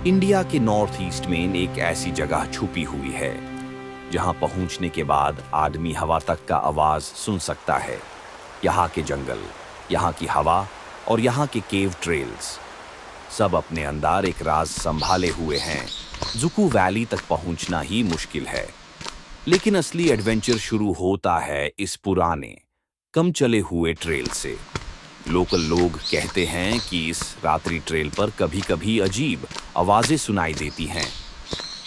India के north east में एक ऐसी जगह छुपी हुई है जहां पहुंचने के बाद आदमी हवा तक का आवाज सुन सकता है। यहाँ के जंगल, यहाँ की हवा और यहाँ के केव ट्रेल्स सब अपने अंदर एक राज संभाले हुए हैं। जुकू वैली तक पहुंचना ही मुश्किल है, लेकिन असली एडवेंचर शुरू होता है इस पुराने कम चले हुए ट्रेल से। लोकल लोग कहते हैं कि इस रात्रि ट्रेल पर कभी-कभी अजीब आवाजें सुनाई देती हैं।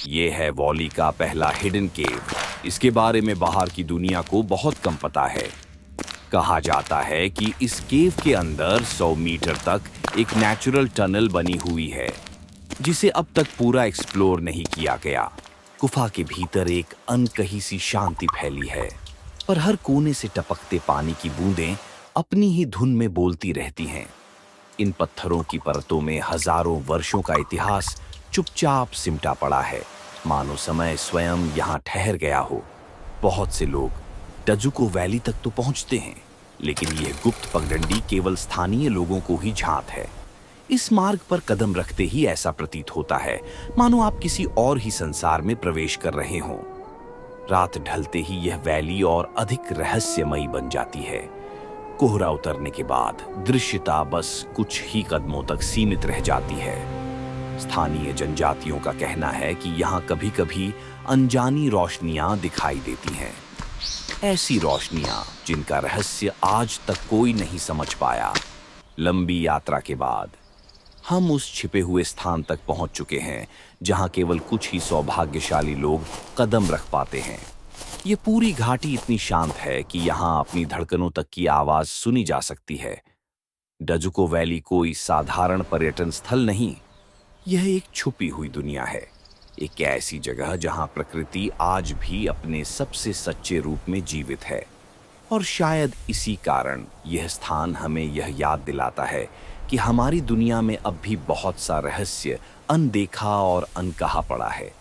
ये है वॉली का पहला हिडन केव। इसके बारे में बाहर की दुनिया को बहुत कम पता है। कहा जाता है कि इस केव के अंदर 100 मीटर तक एक नेचुरल टनल बनी हुई है, जिसे अब तक पूरा एक्सप्लोर नहीं किया गया। गुफा के भीतर एक अनकही सी शांति फैली है, पर हर कोने से टपकते पानी की बूंदें अपनी ही धुन में बोलती रहती हैं। इन पत्थरों की परतों में हजारों वर्षों का इतिहास चुपचाप सिमटा पड़ा है, मानो समय स्वयं यहाँ ठहर गया हो। बहुत से लोग डजुको वैली तक तो पहुंचते हैं, लेकिन यह गुप्त पगडंडी केवल स्थानीय लोगों को ही झांत है। इस मार्ग पर कदम रखते ही ऐसा प्रतीत होता है मानो आप किसी और ही संसार में प्रवेश कर रहे हों। रात ढलते ही यह वैली और अधिक रहस्यमयी बन जाती है। कोहरा उतरने के बाद दृश्यता बस कुछ ही कदमों तक सीमित रह जाती है। स्थानीय जनजातियों का कहना है कि यहाँ कभी-कभी अनजानी रोशनियां दिखाई देती हैं। ऐसी रोशनियां जिनका रहस्य आज तक कोई नहीं समझ पाया। लंबी यात्रा के बाद हम उस छिपे हुए स्थान तक पहुंच चुके हैं जहां केवल कुछ ही सौभाग्यशाली लोग कदम रख पाते हैं। ये पूरी घाटी इतनी शांत है कि यहाँ अपनी धड़कनों तक की आवाज सुनी जा सकती है। डजुको वैली कोई साधारण पर्यटन स्थल नहीं, यह एक छुपी हुई दुनिया है। एक ऐसी जगह जहाँ प्रकृति आज भी अपने सबसे सच्चे रूप में जीवित है। और शायद इसी कारण यह स्थान हमें यह याद दिलाता है कि हमारी दुनिया में अब भी बहुत सा रहस्य अनदेखा और अनकहा पड़ा है।